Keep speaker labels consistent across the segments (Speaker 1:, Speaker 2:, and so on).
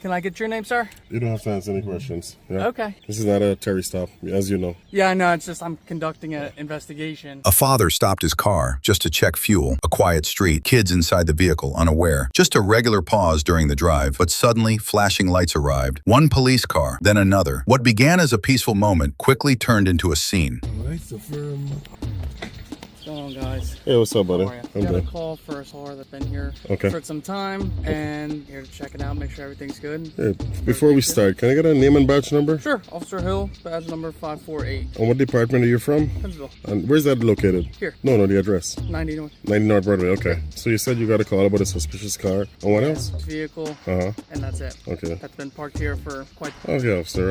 Speaker 1: Can I get your name, sir?
Speaker 2: You don't have to answer any questions. Yeah?
Speaker 1: Okay.
Speaker 2: This is not a Terry stop, as you know.
Speaker 1: Yeah, I know. It's just I'm conducting an investigation.
Speaker 3: A father stopped his car just to check fuel. A quiet street, kids inside the vehicle unaware. Just a regular pause during the drive, but suddenly flashing lights arrived. One police car, then another. What began as a peaceful moment quickly turned into a scene.
Speaker 1: What's going on, guys?
Speaker 2: Hey, what's up, buddy?
Speaker 1: I'm got a call for a car that's been here for some time, and here to check it out, make sure everything's good.
Speaker 2: Hey, before we start, can I get a name and badge number?
Speaker 1: Sure. Officer Hill, badge number 548.
Speaker 2: And what department are you from?
Speaker 1: Pennsville.
Speaker 2: And where's that located?
Speaker 1: Here.
Speaker 2: No, the address.
Speaker 1: 90 North.
Speaker 2: 90 North Broadway, okay. So you said you got a call about a suspicious car. And what else?
Speaker 1: Vehicle.
Speaker 2: Uh-huh.
Speaker 1: And that's it.
Speaker 2: Okay.
Speaker 1: That's been parked here for quite...
Speaker 2: Okay, officer.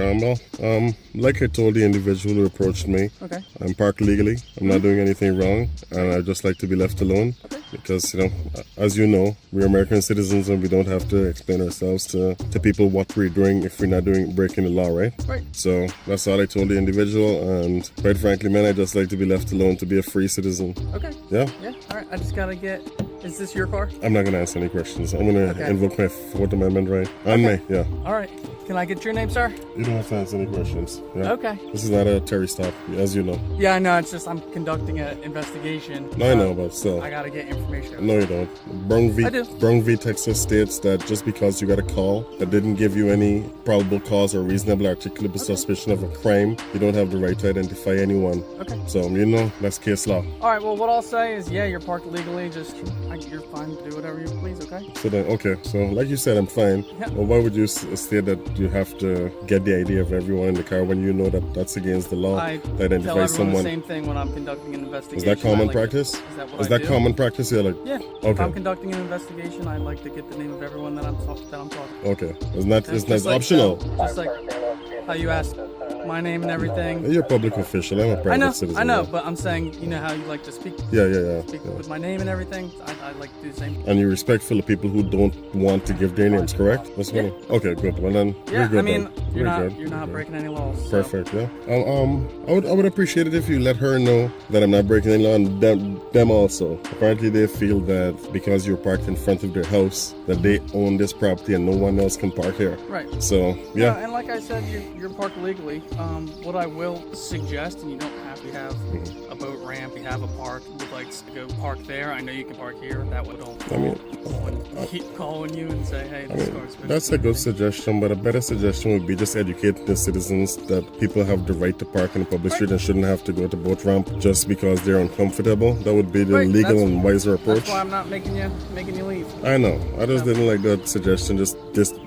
Speaker 2: Like I told the individual who approached me,
Speaker 1: Okay.
Speaker 2: I'm parked legally. I'm not doing anything wrong, and I just like to be left alone.
Speaker 1: Okay.
Speaker 2: Because, you know, as you know, we're American citizens and we don't have to explain ourselves to people what we're doing if we're not breaking the law, right?
Speaker 1: Right.
Speaker 2: So that's all I told the individual, and quite frankly, man, I just like to be left alone to be a free citizen.
Speaker 1: Okay.
Speaker 2: Yeah?
Speaker 1: Yeah. All right. I just gotta get... Is this your car?
Speaker 2: I'm not going to answer any questions. I'm going to invoke my Fourth Amendment right. And me, yeah.
Speaker 1: All right. Can I get your name, sir?
Speaker 2: You don't have to answer any questions. Yeah?
Speaker 1: Okay.
Speaker 2: This is not a Terry stop, as you know.
Speaker 1: Yeah, I know. It's just I'm conducting an investigation.
Speaker 2: No, I know, but still.
Speaker 1: I gotta get information.
Speaker 2: No, you don't. Brown v. Texas states that just because you got a call that didn't give you any probable cause or reasonable articulable suspicion of a crime, you don't have the right to identify anyone.
Speaker 1: Okay.
Speaker 2: So, you know, that's case law.
Speaker 1: All right, well, what I'll say is, yeah, you're parked legally. Just, you're fine to do whatever you please, okay?
Speaker 2: So then, okay. So, like you said, I'm fine.
Speaker 1: Yeah.
Speaker 2: Well, why would you state that you have to get the ID of everyone in the car when you know that that's against the law
Speaker 1: I
Speaker 2: to identify
Speaker 1: tell everyone
Speaker 2: someone?
Speaker 1: the same thing when I'm conducting an investigation.
Speaker 2: Is that common
Speaker 1: like
Speaker 2: practice?
Speaker 1: Is that what
Speaker 2: Is
Speaker 1: I
Speaker 2: that
Speaker 1: do?
Speaker 2: common practice? Yeah, like,
Speaker 1: Yeah.
Speaker 2: Okay.
Speaker 1: If I'm conducting an investigation, I like to get the name of everyone that I'm talking to.
Speaker 2: Okay. It's
Speaker 1: Just
Speaker 2: not
Speaker 1: like,
Speaker 2: optional.
Speaker 1: Just like how you asked my name and everything.
Speaker 2: You're a public official. I'm a private citizen.
Speaker 1: I know,
Speaker 2: yeah.
Speaker 1: but I'm saying, you know how you like to speak.
Speaker 2: Yeah.
Speaker 1: Speak with my name and everything. I like to do the same.
Speaker 2: And you're respectful of people who don't want to give their names, correct? That's
Speaker 1: Yeah.
Speaker 2: Okay, good. Well then,
Speaker 1: Yeah,
Speaker 2: you're good.
Speaker 1: I mean,
Speaker 2: then.
Speaker 1: you're not breaking any laws. So.
Speaker 2: Perfect. Yeah. I would appreciate it if you let her know that I'm not breaking any law, and them also. Apparently, they feel that because you're parked in front of their house, that they own this property and no one else can park here.
Speaker 1: Right.
Speaker 2: So yeah.
Speaker 1: And like I said, you're parked legally. What I will suggest, and you don't have to have a boat ramp. You have a park. Would like to go park there. I know you can park here. That would all.
Speaker 2: I mean,
Speaker 1: keep calling you and say, hey, this car's been.
Speaker 2: That's a good suggestion, but a better suggestion would be just educate the citizens that people have the right to park in a public street and shouldn't have to go to boat ramp just because they're uncomfortable. That would be the legal and wiser approach.
Speaker 1: That's why I'm not making you leave.
Speaker 2: I know. I just didn't like that suggestion. Just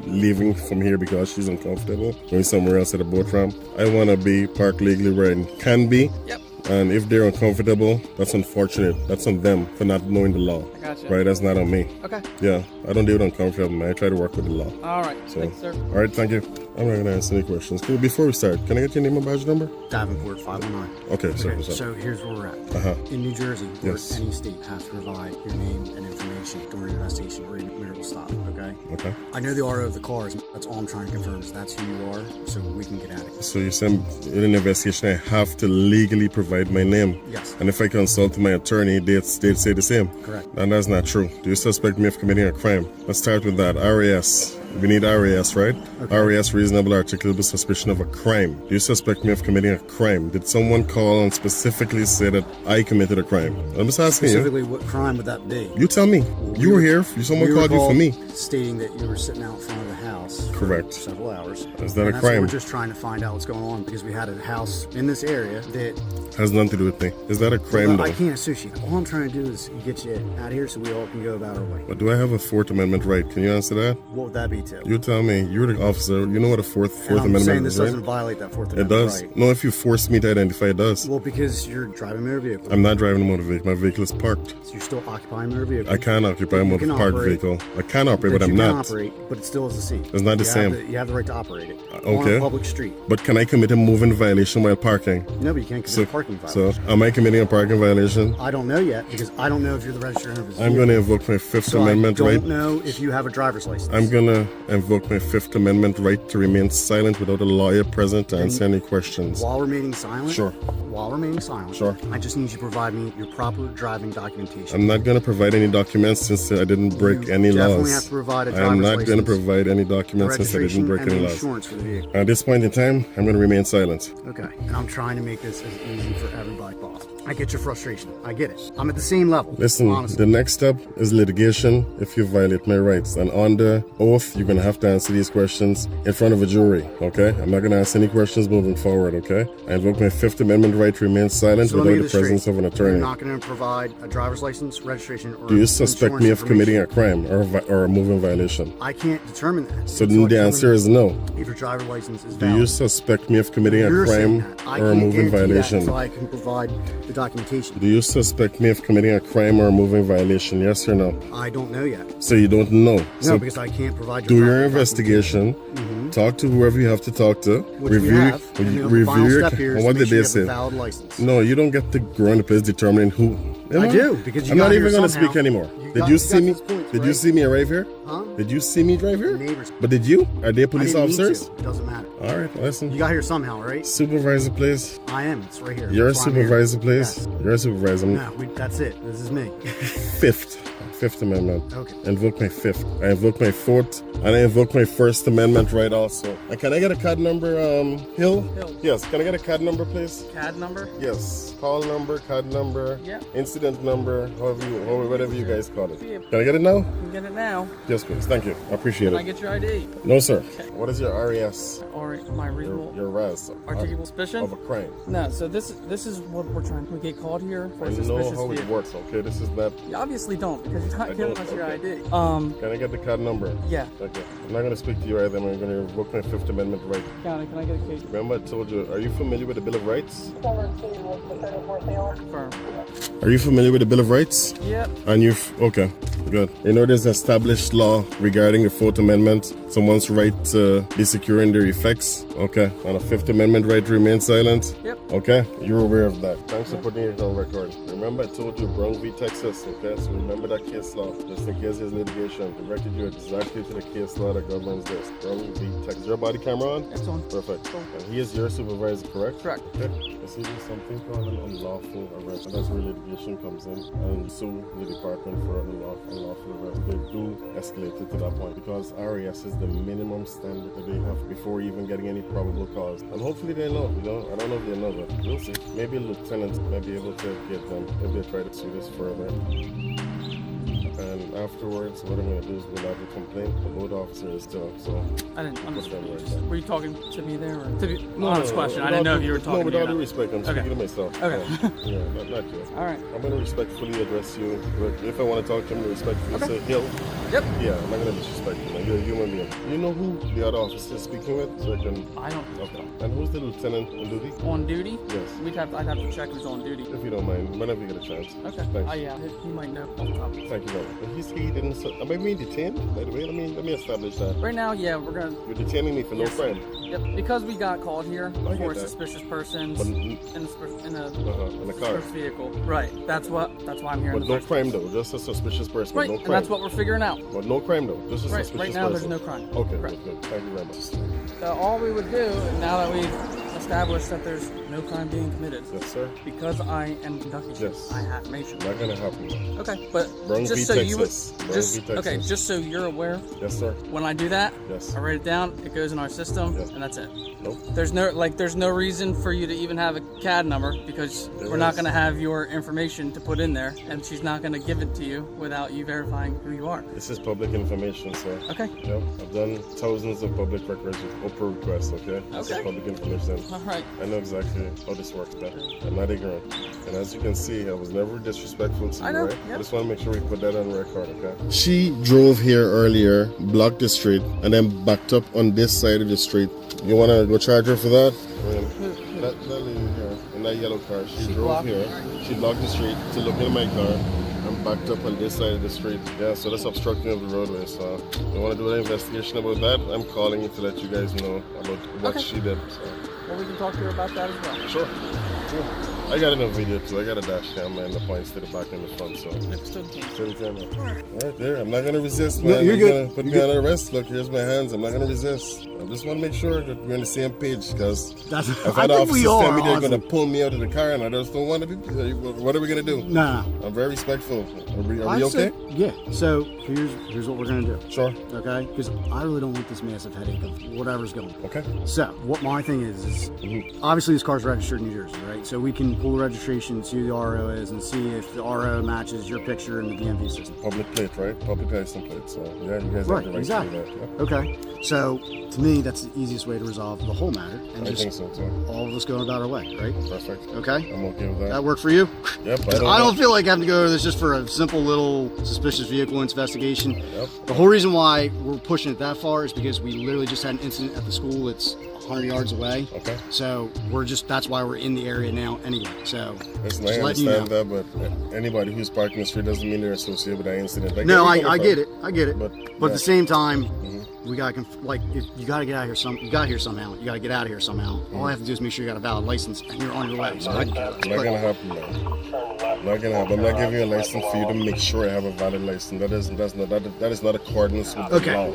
Speaker 2: leaving from here because she's uncomfortable, going somewhere else at a boat ramp. I want to be parked legally where I can be.
Speaker 1: Yep.
Speaker 2: And if they're uncomfortable, that's unfortunate. That's on them for not knowing the law.
Speaker 1: I gotcha.
Speaker 2: Right? That's not on me.
Speaker 1: Okay.
Speaker 2: Yeah. I don't deal with uncomfortable, man. I try to work with the law.
Speaker 1: All right.
Speaker 2: So,
Speaker 1: Thanks, sir.
Speaker 2: All right. Thank you. I'm not going to answer any questions. Before we start, can I get your name and badge number?
Speaker 4: Davenport 519.
Speaker 2: Okay, sir. What's up?
Speaker 4: So here's where we're at.
Speaker 2: Uh-huh.
Speaker 4: In New Jersey, or
Speaker 2: Yes.
Speaker 4: any state, have to provide your name and information during an investigation or even marital stop, okay?
Speaker 2: Okay.
Speaker 4: I know the RO of the cars. That's all I'm trying to confirm is that's who you are, so we can get at it.
Speaker 2: So you said in an investigation I have to legally provide my name.
Speaker 4: Yes.
Speaker 2: And if I consult my attorney, they'd say the same.
Speaker 4: Correct.
Speaker 2: And that's not true. Do you suspect me of committing a crime? Let's start with that. RAS. We need RAS, right?
Speaker 4: Okay.
Speaker 2: RAS, reasonable articulable suspicion of a crime. Do you suspect me of committing a crime? Did someone call and specifically say that I committed a crime? I'm just asking
Speaker 4: Specifically, what crime would that be?
Speaker 2: you. Tell me. You were here. Someone
Speaker 4: We were
Speaker 2: called you for me.
Speaker 4: stating that you were sitting out in front of the house for
Speaker 2: Correct.
Speaker 4: several hours.
Speaker 2: Is that a
Speaker 4: And that's what
Speaker 2: crime?
Speaker 4: We're just trying to find out what's going on because we had a house in this area that
Speaker 2: Has nothing to do with me. Is that a crime,
Speaker 4: I
Speaker 2: though?
Speaker 4: can't associate. All I'm trying to do is get you out of here so we all can go about our way.
Speaker 2: But do I have a Fourth Amendment right? Can you answer that?
Speaker 4: What would that be, Tim?
Speaker 2: You tell me. You're the officer. You know what a Fourth
Speaker 4: And I'm
Speaker 2: Amendment
Speaker 4: saying
Speaker 2: is,
Speaker 4: this
Speaker 2: right?
Speaker 4: doesn't violate that Fourth
Speaker 2: It
Speaker 4: Amendment
Speaker 2: does.
Speaker 4: right.
Speaker 2: No, if you force me to identify, it does.
Speaker 4: Well, because you're driving a motor vehicle.
Speaker 2: I'm not driving a motor vehicle. My vehicle is parked.
Speaker 4: So you're still occupying a motor vehicle.
Speaker 2: I can occupy a
Speaker 4: You
Speaker 2: motor
Speaker 4: can
Speaker 2: parked
Speaker 4: operate.
Speaker 2: vehicle. I can operate,
Speaker 4: That
Speaker 2: but I'm
Speaker 4: you can
Speaker 2: not.
Speaker 4: operate, but it still is a seat.
Speaker 2: It's not the same.
Speaker 4: You have the right to operate it on
Speaker 2: okay.
Speaker 4: a public street.
Speaker 2: But can I commit a moving violation while parking?
Speaker 4: No, but you can't commit
Speaker 2: So,
Speaker 4: a parking
Speaker 2: so
Speaker 4: violation.
Speaker 2: am I committing a parking violation?
Speaker 4: I don't know yet because I don't know if you're the registered owner of this
Speaker 2: I'm going to invoke my Fifth
Speaker 4: So
Speaker 2: Amendment
Speaker 4: I don't
Speaker 2: right.
Speaker 4: know if you have a driver's license.
Speaker 2: I'm going to invoke my Fifth Amendment right to remain silent without a lawyer present to answer any questions.
Speaker 4: While remaining silent?
Speaker 2: Sure.
Speaker 4: while remaining silent.
Speaker 2: Sure.
Speaker 4: I just need you to provide me your proper driving documentation.
Speaker 2: I'm not going to provide any documents since I didn't break any
Speaker 4: definitely
Speaker 2: laws.
Speaker 4: have to provide a
Speaker 2: I
Speaker 4: driver's
Speaker 2: am not
Speaker 4: license,
Speaker 2: going to provide any documents since I didn't
Speaker 4: registration,
Speaker 2: break
Speaker 4: and
Speaker 2: any
Speaker 4: the
Speaker 2: laws.
Speaker 4: insurance for the vehicle.
Speaker 2: At this point in time, I'm going to remain silent.
Speaker 4: Okay, and I'm trying to make this as easy for everybody possible. I get your frustration. I get it. I'm at the same level.
Speaker 2: Listen,
Speaker 4: honestly.
Speaker 2: the next step is litigation if you violate my rights. And on the oath, you're going to have to answer these questions in front of a jury, okay? I'm not going to ask any questions moving forward, okay? I invoke my Fifth Amendment right to remain silent
Speaker 4: So let me
Speaker 2: without
Speaker 4: get
Speaker 2: the
Speaker 4: this
Speaker 2: presence
Speaker 4: straight.
Speaker 2: of an attorney.
Speaker 4: You're not going to provide a driver's license, registration, or
Speaker 2: Do you suspect me of
Speaker 4: insurance
Speaker 2: committing a
Speaker 4: information.
Speaker 2: crime or a moving violation?
Speaker 4: I can't determine that.
Speaker 2: So
Speaker 4: until I
Speaker 2: the answer is no.
Speaker 4: determine if your driver's license is
Speaker 2: Do
Speaker 4: valid.
Speaker 2: you suspect me of committing a
Speaker 4: You're saying
Speaker 2: crime
Speaker 4: that. I
Speaker 2: or a
Speaker 4: can't
Speaker 2: moving
Speaker 4: guarantee that
Speaker 2: violation?
Speaker 4: until I can provide the documentation.
Speaker 2: Do you suspect me of committing a crime or a moving violation? Yes or no?
Speaker 4: I don't know yet.
Speaker 2: So you don't know.
Speaker 4: No,
Speaker 2: So
Speaker 4: because I can't provide
Speaker 2: do your
Speaker 4: proper
Speaker 2: investigation. Talk to whoever you have to talk to.
Speaker 4: Which we have. And the final step here is
Speaker 2: and what
Speaker 4: to
Speaker 2: did
Speaker 4: make
Speaker 2: they
Speaker 4: sure you have a
Speaker 2: say?
Speaker 4: valid license.
Speaker 2: No, you don't get to go around the place determining who.
Speaker 4: I do, because you
Speaker 2: I'm
Speaker 4: got
Speaker 2: not
Speaker 4: here
Speaker 2: even going to
Speaker 4: somehow.
Speaker 2: speak anymore.
Speaker 4: You
Speaker 2: Did
Speaker 4: got-
Speaker 2: you
Speaker 4: you
Speaker 2: see
Speaker 4: got
Speaker 2: me?
Speaker 4: these points,
Speaker 2: Did you
Speaker 4: right?
Speaker 2: see me arrive here?
Speaker 4: Huh?
Speaker 2: Did you see me drive here?
Speaker 4: Neighbors.
Speaker 2: But did you? Are they police
Speaker 4: I didn't need
Speaker 2: officers?
Speaker 4: to. It doesn't matter.
Speaker 2: All right, listen.
Speaker 4: You got here somehow, right?
Speaker 2: Supervisor, please.
Speaker 4: I am. It's right here.
Speaker 2: You're a
Speaker 4: That's why I'm here.
Speaker 2: supervisor, please.
Speaker 4: Yes.
Speaker 2: You're a supervisor.
Speaker 4: No, that's it. This is me.
Speaker 2: Fifth Amendment.
Speaker 4: Okay.
Speaker 2: I invoke my fifth. I invoke my fourth, and I invoke my First Amendment right also. And can I get a card number, Hill?
Speaker 1: Hill.
Speaker 2: Yes. Can I get a card number, please?
Speaker 1: CAD number?
Speaker 2: Yes. Call number, card number,
Speaker 1: Yeah.
Speaker 2: incident number, whatever you guys call it.
Speaker 1: Yeah.
Speaker 2: Can I get it now?
Speaker 1: You can get it now.
Speaker 2: Yes, please. Thank you. I appreciate
Speaker 1: Can I
Speaker 2: it.
Speaker 1: get your ID?
Speaker 2: No, sir.
Speaker 1: Okay.
Speaker 2: What is your RAS?
Speaker 1: Or my reasonable
Speaker 2: Your RAS.
Speaker 1: articulable suspicion?
Speaker 2: Of a crime.
Speaker 1: No, so this is what we're trying to get called here for
Speaker 2: I
Speaker 1: a
Speaker 2: know
Speaker 1: suspicious
Speaker 2: how it
Speaker 1: vehicle.
Speaker 2: works, okay? This is not...
Speaker 1: You obviously don't because you're
Speaker 2: I
Speaker 1: not giving
Speaker 2: don't,
Speaker 1: us your
Speaker 2: okay.
Speaker 1: ID.
Speaker 2: Can I get the card number?
Speaker 1: Yeah.
Speaker 2: Okay. I'm not going to speak to you either. I'm going to invoke my Fifth Amendment right.
Speaker 1: County, can I get a case?
Speaker 2: Remember I told you, are you familiar with the Bill of Rights?
Speaker 1: Firm.
Speaker 2: Are you familiar with the Bill of Rights?
Speaker 1: Yep.
Speaker 2: And okay, good. You know there's established law regarding the Fourth Amendment, someone's right to be secure in their effects, okay? And a Fifth Amendment right to remain silent?
Speaker 1: Yep.
Speaker 2: Okay, you're aware of that. Thanks for putting it on record. Remember I told you Brown v. Texas, okay? So remember that case law, just in case there's litigation. Directed you exactly to the case law that governs this. Brown v. Texas. Is your body camera on?
Speaker 1: It's on.
Speaker 2: Perfect.
Speaker 1: Cool.
Speaker 2: And he is your supervisor, correct?
Speaker 1: Correct.
Speaker 2: Okay. This is something called an unlawful arrest. And that's where litigation comes in and sue the department for an unlawful arrest. They do escalate it to that point because RAS is the minimum standard that they have before even getting any probable cause. And hopefully they know, I don't know if they know, but we'll see. Maybe a lieutenant might be able to get them if they try to sue this further. And afterwards, what I'm going to do is we'll have a complaint. The load officer is still, so...
Speaker 1: I didn't understand.
Speaker 2: Right there.
Speaker 1: Were you talking to me there or to be
Speaker 2: No,
Speaker 1: honest question? I
Speaker 2: with
Speaker 1: didn't know
Speaker 2: all
Speaker 1: if you were
Speaker 2: due-
Speaker 1: talking
Speaker 2: No, with
Speaker 1: to me
Speaker 2: all
Speaker 1: or
Speaker 2: due
Speaker 1: not.
Speaker 2: respect, I'm speaking to myself.
Speaker 1: Okay.
Speaker 2: Yeah, not you.
Speaker 1: All right.
Speaker 2: I'm going to respectfully address you. But if I want to talk to him, respectfully say Hill.
Speaker 1: Yep.
Speaker 2: Yeah, I'm not going to disrespect you. You're a human being. You know who the other officer is speaking with? So I can...
Speaker 1: I don't.
Speaker 2: Okay. And who's the lieutenant on duty?
Speaker 1: On duty?
Speaker 2: Yes.
Speaker 1: I'd have to check who's on duty.
Speaker 2: If you don't mind, whenever you get a chance.
Speaker 1: Okay.
Speaker 2: Thanks.
Speaker 1: Yeah, he might know off the top.
Speaker 2: Thank you very much. But he didn't... Am I being detained? By the way, let me establish that.
Speaker 1: Right now, yeah, we're gonna.
Speaker 2: You're detaining me for no
Speaker 1: Yes.
Speaker 2: crime.
Speaker 1: Yep. Because we got called here
Speaker 2: get
Speaker 1: for
Speaker 2: that.
Speaker 1: suspicious persons
Speaker 2: But,
Speaker 1: in a
Speaker 2: in a car.
Speaker 1: suspicious vehicle. Right. That's why I'm here.
Speaker 2: But
Speaker 1: in the
Speaker 2: no
Speaker 1: first
Speaker 2: crime
Speaker 1: place.
Speaker 2: though, just a suspicious person.
Speaker 1: Right.
Speaker 2: No
Speaker 1: And
Speaker 2: crime.
Speaker 1: that's what we're figuring out.
Speaker 2: But no crime though, just a
Speaker 1: Right.
Speaker 2: suspicious
Speaker 1: Right now,
Speaker 2: person.
Speaker 1: there's no crime.
Speaker 2: Okay,
Speaker 1: Correct.
Speaker 2: good. Thank you very much.
Speaker 1: So all we would do now that we've established that there's no crime being committed,
Speaker 2: Yes, sir.
Speaker 1: because I am conducting
Speaker 2: Yes.
Speaker 1: I have information.
Speaker 2: Not gonna happen.
Speaker 1: Okay, but
Speaker 2: Brown
Speaker 1: just
Speaker 2: v.
Speaker 1: so you would,
Speaker 2: Texas. Brown
Speaker 1: just
Speaker 2: v. Texas.
Speaker 1: okay, just so you're aware,
Speaker 2: Yes, sir.
Speaker 1: when I do that,
Speaker 2: Yes.
Speaker 1: I write it down, it goes in our system,
Speaker 2: Yes.
Speaker 1: and that's it.
Speaker 2: Nope.
Speaker 1: There's no reason for you to even have a CAD number because
Speaker 2: There
Speaker 1: we're not
Speaker 2: is.
Speaker 1: going to have your information to put in there, and she's not going to give it to you without you verifying who you are.
Speaker 2: This is public information, sir.
Speaker 1: Okay.
Speaker 2: Yep. I've done thousands of public records with Oprah requests, okay? This is
Speaker 1: Okay.
Speaker 2: public information.
Speaker 1: All right.
Speaker 2: I know exactly how this works, man. I'm not ignorant. And as you can see, I was never disrespectful to you,
Speaker 1: I know,
Speaker 2: right?
Speaker 1: yep.
Speaker 2: I just want to make sure we put that on record, okay? She drove here earlier, blocked the street, and then backed up on this side of the street. You want to go charge her for that? That lady here, in that yellow car, she drove
Speaker 1: blocked.
Speaker 2: here. She blocked the street to look in my car. I'm backed up on this side of the street. Yeah, so that's obstructing of the roadway. So you want to do an investigation about that? I'm calling you to let you guys know about what
Speaker 1: Okay.
Speaker 2: she did. So.
Speaker 1: Well, we can talk to her about that as well.
Speaker 2: Sure. I got enough video too. I got a dash cam and the points to the back and the front, so.
Speaker 1: Understood.
Speaker 2: Steady camera. Right there. I'm not gonna resist,
Speaker 4: No,
Speaker 2: man.
Speaker 4: you're
Speaker 2: You're
Speaker 4: good.
Speaker 2: gonna put
Speaker 4: You're
Speaker 2: me
Speaker 4: good.
Speaker 2: on arrest. Look, here's my hands. I'm not gonna resist. I just want to make sure that we're on the same page, because
Speaker 4: That's,
Speaker 2: I've
Speaker 4: I
Speaker 2: had
Speaker 4: think
Speaker 2: officers
Speaker 4: we are,
Speaker 2: tell me they're
Speaker 4: honestly.
Speaker 2: gonna pull me out of the car, and I just don't want to be. What are we gonna do?
Speaker 4: No.
Speaker 2: I'm very respectful. Are we
Speaker 4: I'd
Speaker 2: okay?
Speaker 4: say- yeah. So here's what we're gonna do.
Speaker 2: Sure.
Speaker 4: Okay? Because I really don't want this massive headache of whatever's going on.
Speaker 2: Okay.
Speaker 4: So what my thing is obviously this car's registered in New Jersey, right? So we can pull the registration, see who the RO is, and see if the RO matches your picture in the DMV system.
Speaker 2: Public plate, right? Public license plate. So yeah, you guys
Speaker 4: Right,
Speaker 2: have the right
Speaker 4: exactly.
Speaker 2: to do that. Yeah.
Speaker 4: Okay. So to me, that's the easiest way to resolve the whole matter, and
Speaker 2: I
Speaker 4: just
Speaker 2: think so too.
Speaker 4: all of us going about our way, right?
Speaker 2: Perfect.
Speaker 4: Okay.
Speaker 2: I'm okay with that.
Speaker 4: That work for you?
Speaker 2: Yep.
Speaker 4: 'Cause I don't feel like having to go to this just for a simple little suspicious vehicle investigation.
Speaker 2: Yep.
Speaker 4: The whole reason why we're pushing it that far is because we literally just had an incident at the school that's 100 yards away.
Speaker 2: Okay.
Speaker 4: So that's why we're in the area now anyway. So
Speaker 2: Listen,
Speaker 4: just
Speaker 2: I
Speaker 4: letting you know.
Speaker 2: understand that, but anybody who's parking the street doesn't mean they're associated with that incident.
Speaker 4: No, I get it. I get it.
Speaker 2: But,
Speaker 4: But at the same time, we gotta if you gotta get out of here. You got here somehow. You gotta get out of here somehow. All I have to do is make sure you got a valid license and you're on your way. So I can care less.
Speaker 2: Not gonna happen, man. Not gonna happen. I'm not giving you a license for you to make sure I have a valid license. That is not accordance with the
Speaker 4: Okay.
Speaker 2: law.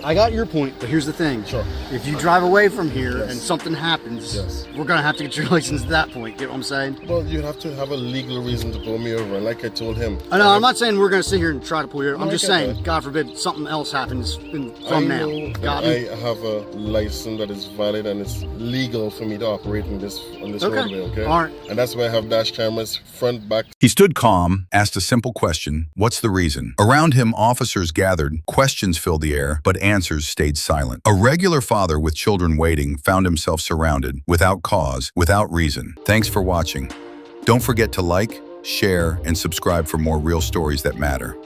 Speaker 4: I got your point, but here's the thing.
Speaker 2: Sure.
Speaker 4: If you drive away from here
Speaker 2: Yes.
Speaker 4: and something happens,
Speaker 2: Yes.
Speaker 4: we're gonna have to get your license at that point. Get what I'm saying?
Speaker 2: Well, you have to have a legal reason to pull me over, and like I told him.
Speaker 4: I know. I'm not saying we're gonna sit here and try to pull you over. I'm
Speaker 2: No, I
Speaker 4: just
Speaker 2: get
Speaker 4: saying,
Speaker 2: that.
Speaker 4: God forbid, something else happens from
Speaker 2: I
Speaker 4: now.
Speaker 2: know
Speaker 4: Got
Speaker 2: that
Speaker 4: me?
Speaker 2: I have a license that is valid and it's legal for me to operate on this
Speaker 4: Okay.
Speaker 2: roadway, okay?
Speaker 4: All right.
Speaker 2: And that's why I have dash cameras front, back.
Speaker 3: He stood calm, asked a simple question, what's the reason? Around him, officers gathered, questions filled the air, but answers stayed silent. A regular father with children waiting found himself surrounded, without cause, without reason. Thanks for watching. Don't forget to like, share, and subscribe for more real stories that matter.